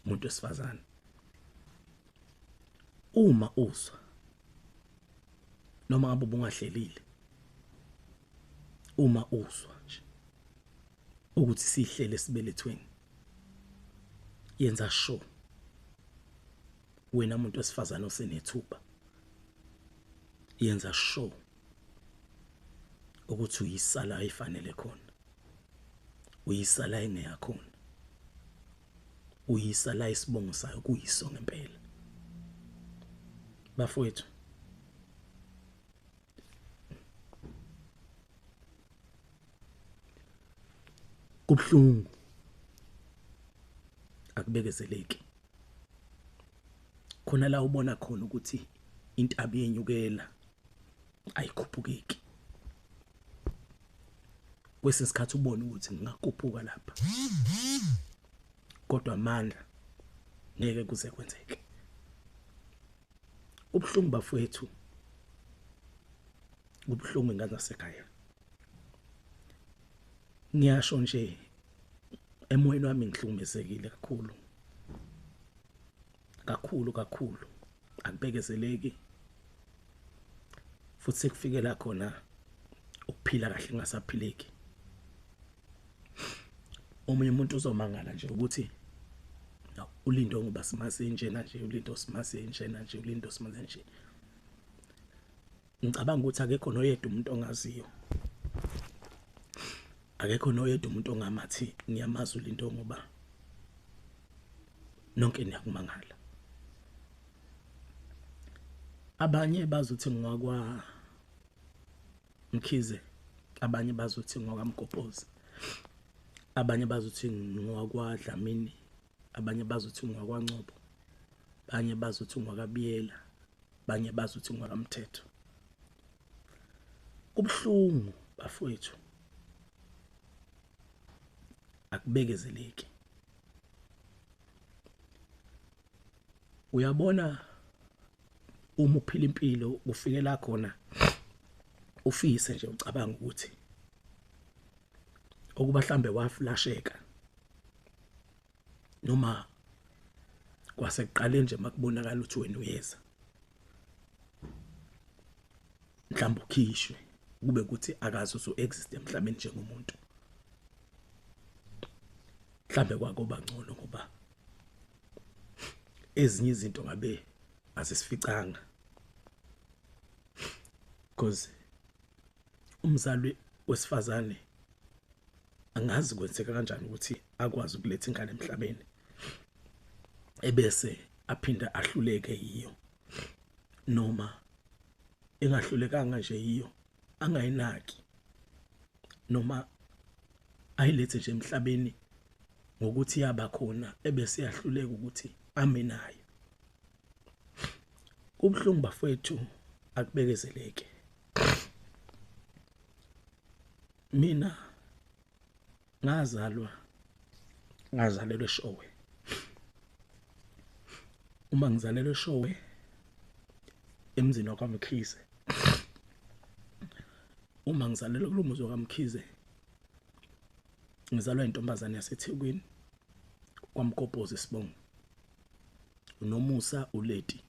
umuntu wesifazane uma uzwa noma ngabe ubungahlelile uma uzwa nje ukuthi sihlele sibelethweni yenza sure wena umuntu wesifazane osenethuba yenza sure ukuthi uyisala ayifanele khona uyisala engeyakhona uyisala isibongo sayo kuyiso ngempela bafowethu kubhlungu akubekezeleki khona la ubona khona ukuthi intaba yenyukela ayikhuphukeki kwesinye isikhathi ubone ukuthi ngingakuphuka lapha kodwa amandla ngeke kuze kwenzeke ubhlungu bafowethu kubhlungu ngazasekhaya ngiyasho nje emoyeni wami ngihlukumezekile kakhulu akubekezeleki futhi sekufikela khona ukuphila kahle ngasaphileki omunye umuntu uzomangala nje ukuthi ulindo ngoba simase njena nje ulindo simase njena nje ulindo simase nje ngicabanga ukuthi akekho noyedwa umuntu ongaziyo akekho noyedwa umuntu ongamathi ngiyamazi ulindo ngoba nonke niyakumangala abanye bazothi ngwakwa Mkhize abanye bazothi ngwakamgobhozi abanye bazothi ngwakwa Dlamini abanye bazothi ngwakwaNcobo abanye bazothi ngwakabiyela abanye bazothi ngwakamthetho kubhlungu bafowethu akubekezeleki uyabona uma uphila impilo ufikela khona ufise nje ucabanga ukuthi okuba mhlambe waflasheka noma kwasekuqale nje makubonakala ukuthi wena uyeza mhlawumbe ukhishwe kube ukuthi akazi usu exist emhlabeni njengomuntu mhlambe kwakuba ngcono ngoba ezinye izinto ngabe asisificanga because umzali wesifazane angazi kwenzeka kanjani ukuthi akwazi ukuletha ingane emhlabeni ebese aphinda ahluleke yiyo noma engahlulekanga nje yiyo angayinaki noma ayilethe nje emhlabeni ngokuthi yaba khona ebese yahluleka ukuthi ame nayo kubhlungu bafowethu akubekezeleke mina ngazalelwe eShowe uma ngizalelwe eShowe emzini wakwaMkhize uma ngizalelwe kulo muzi wakwaMkhize ngizalwa intombazane yaseThekwini kwaMgobhozi Sibongo uNomusa uLeti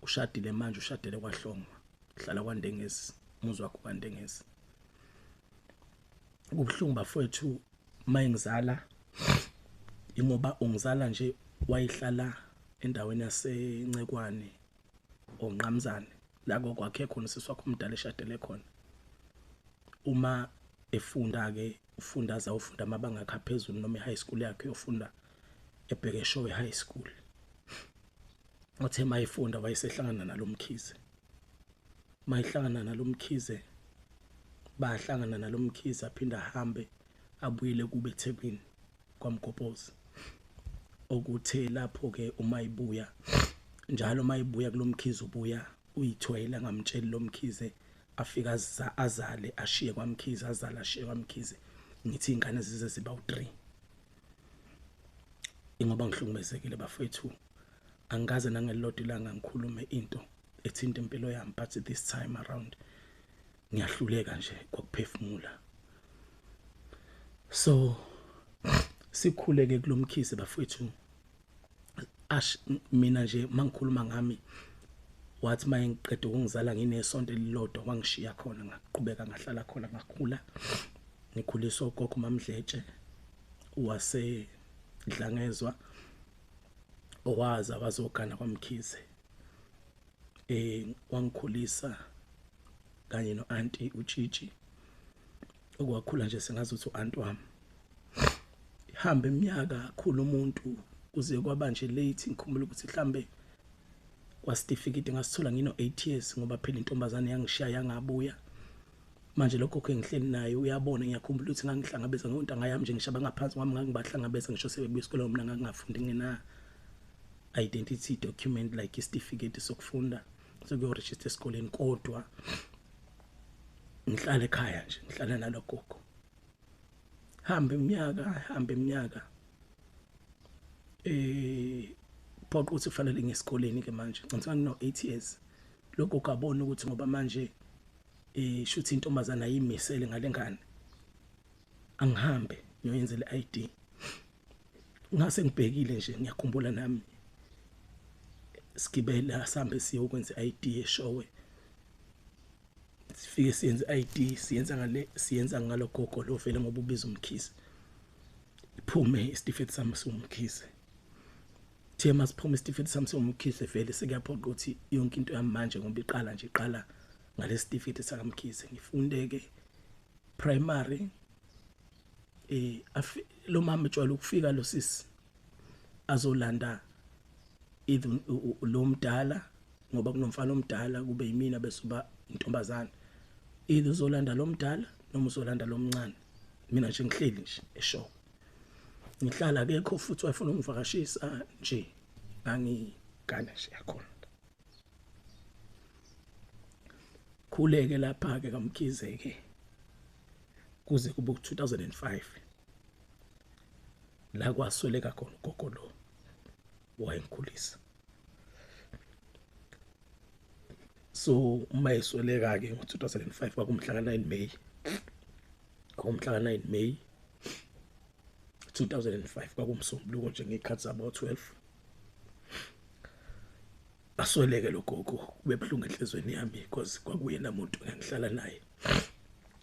ushadile manje ushadele kwaHlongwa uhlala kwaNdengezi umuzi wakho kwaNdengezi kubhlungu bafowethu mayengizala ingoba ungizala nje wayihlala endaweni yaseNcekwane onqamzane la kwakhe khona siswakho umdala eshadele khona uma efunda ke ufunda amabanga aphezulu noma eHigh School yakhe yofunda eBhekeshowe High School othe mayifunda wayesehlangana nalomkhize mayihlangana nalomkhize bahlangana nalomkhize aphinda ahambe abuyele kube eThekwini kwaMgobhozi okuthe lapho ke uma ibuya njalo mayibuya kulomkhize ubuya uyithwele ngamtsheli lomkhize afika azale ashiye kwaMkhize azala ashiye kwaMkhize ngithi ingane zize ziba u3 ingoba ngihlukumezekile bafethu angikaze nangelilodwa ilanga ngikhulume into ethinta impilo yami but this time around ngiyahluleka nje kokuphefumula so sikhuleke kulomkhisi bafowethu mina nje mangikhuluma ngami wathi mayengiqeda ukungizala nginesonto elilodwa wangishiya khona ngaqhubeka ngahlala khona ngakhula ngikhuliswa ugogo uMamdletshe wase Dlangezwa owaza wazogana kwaMkhize wangikhulisa kanye no-auntie uTshitshi okwakhula nje sengazuthi u-aunt wami ihamba iminyaka kakhulu umuntu kuze kwaba nje late ngikhumbula ukuthi mhlambe kwasitifiketi ngasithola ngino 8 years ngoba phela intombazane yangishiya yangabuya manje lokho kengihleli naye uyabona ngiyakhumbula ukuthi ngangihlangabeza ngontanga yami nje ngishaba ngaphansi kwami ngangibahlangabeza ngisho sebebuya esikoleni mina ngangingafundi ngina identity document like isitifiketi sokufunda sokuyo register esikoleni kodwa ngihlala ekhaya nje ngihlala nalogogo hamba iminyaka phoqa ukuthi kufanele ngesikoleni ke manje ngicela ngino 8 years lokho kabona ukuthi ngoba manje shuthi intombazana ayimisele ngalengane angihambe ngiyoyenzela ID ngase ngibhekile nje ngiyakhumbula nami sigibela sambe siyokwenza ID eshowe sifike siyenze ID siyenza ngalogogo lo vele ngoba ubiza umkhisi iphume isitifiketi sami somkhisi thema siphuma isitifiketi sami somkhisi vele sekuyaphoqa ukuthi yonke into yami manje ngoba iqala ngalesitifiketi sakamkhisi ngifundeke primary lo mama ejwayele ukufika lo sisi azolanda lo mdala ngoba kunomfana omdala kube yimina bese uba intombazana uzolanda lo mdala noma uzolanda lo mncane mina nje ngihleli nje eshow ngihlala akekho futhi wayefuna ungivakashisa nje ngangigana nje yakhona khuleke lapha ke kaMkhize ke kuze kube 2005 la kwasweleka khona ugogo lo wayengikhulisa so uma esweleka ke ngo2005 kwakumhla ka9 May kumhla ka9 May 2005 kwakumsombuluko nje ngekhathi about 12 asweleke lo gogo kube buhlungu enhlizweni yami because kwakuyena umuntu engihlala naye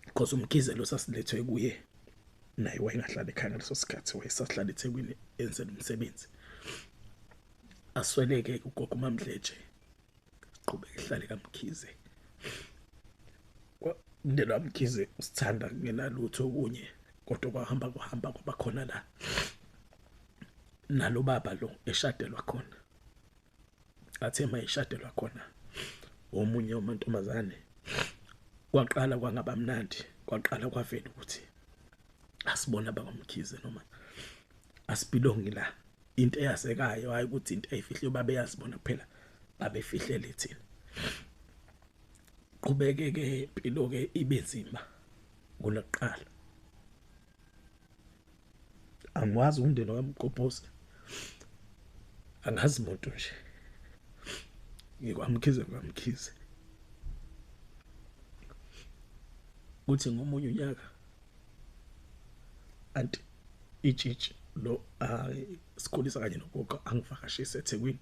because uMkhize lo sasilethwe kuye naye wayengahlala ekhaya ngaleso sikhathi wayesahlala eThekwini enzela umsebenzi asweleke ugogo uMamdletshe qhubeka ihlale kaMkhize umndeni waMkhize usithanda ngenalutho okunye kodwa kwahamba kwaba khona la nalo baba lo eshadelwa khona athema eshadelwa khona omunye umantombazane kwaqala kwangaba mnandi kwaqala kwavela ukuthi asibona bakamkhize noma asibelongi la into eyasekayo hayi ukuthi into eyifihle babe yasibona kuphela babefihlele thina qhubeke ke impilo ke ibenzima kuloqala angwazi umndeni wamqophose angazi umuntu nje ngikwamkhize kuthi ngomunye unyaka anti iTshitshi lo sikhulisa kanye nogogo angivakashise eThekwini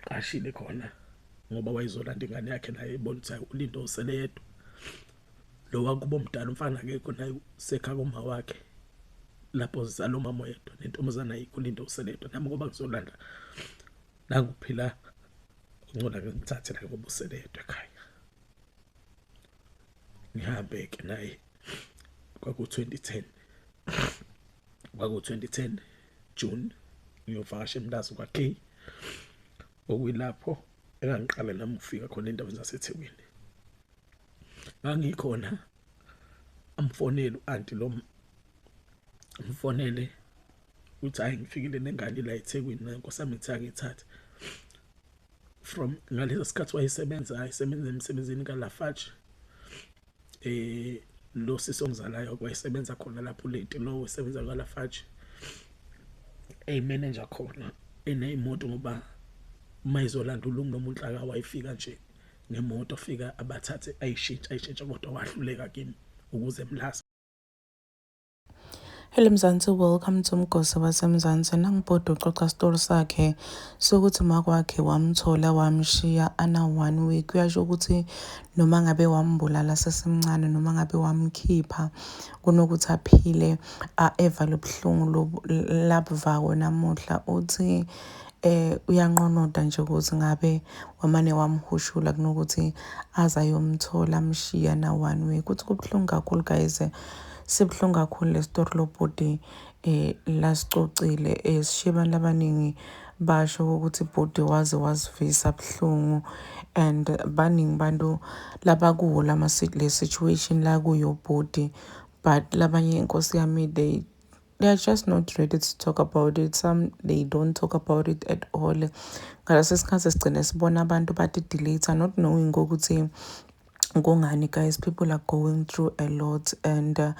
qashile khona ngoba wayezolanda ingane yakhe naye ibona ukuthi uLindo usele yedwa lo wakubo omdala umfana akekho naye sekhaya uma wakhe lapho zalo mama yedwa nentombazana ayikho uLindo usele yedwa nami ngoba ngizolanda nanguphila ngcola ngithathe la ngoba usele yedwa ekhaya ngihambe ke naye kwaku2010 June ngiyovakasha eMlazi kwaKay okuyilapho engangiqala nami ukufika khona endaweni zaseThekwini ngangikhona amfonela uanti lo mfonele uthi hayi ngifikile nengane la eThekwini nankosami ngithatha from ngaleso sikhathi wayesebenza emsebenzini kaLafarge lo sisongizalayo kwayesebenza khona lapho late lo usebenza kaLafarge manager khona eneyimoto ngoba mayizolanda uLungu aka wayifika nje ngemoto fika abathathe ayishintsha kodwa wahluleka kimi ukuze emlasa Hello Mzansi, welcome to Mgosi waseMzansi. Nangibhoda uxoxa story sakhe sokuthi makwakhe wamthola wamshiya ana 1 week. Kuyasho ukuthi noma ngabe wambulala sesemncane noma ngabe wamkhipha kunokuthi aphile eva lobuhlungu labuvako namuhla uthi uyanqonoda nje ukuthi ngabe wamane wamhushula kunokuthi azayomthola amshiya na 1 week. Uthi kubuhlungu kakhulu guys. Sibuhlungu kakhulu le story lobhodi lasicocile sishiye abantu abaningi basho ukuthi ibhodi waze wasivisa buhlungu and baningi bantu labakuwo le situation la kuyo bhodi, but labanye inkosi yami they are just not ready to talk about it. Some they don't talk about it at all. Ngalesi sikhathi sigcine sibona abantu delete not knowing ukuthi ngongani guys. People are going through a lot and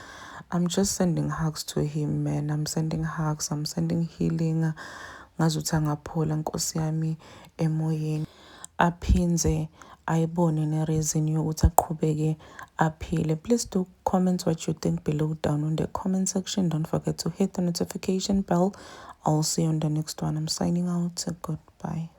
I'm just sending hugs to him, man. I'm sending hugs, I'm sending healing. Ngazuthi angaphola nkosi yami emoyeni aphinze ayibone ne-reason yokuthi aqhubeke aphile. Please do comment what you think below down on the comment section. Don't forget to hit the notification bell. I'll see you on the next one. I'm signing out. Goodbye.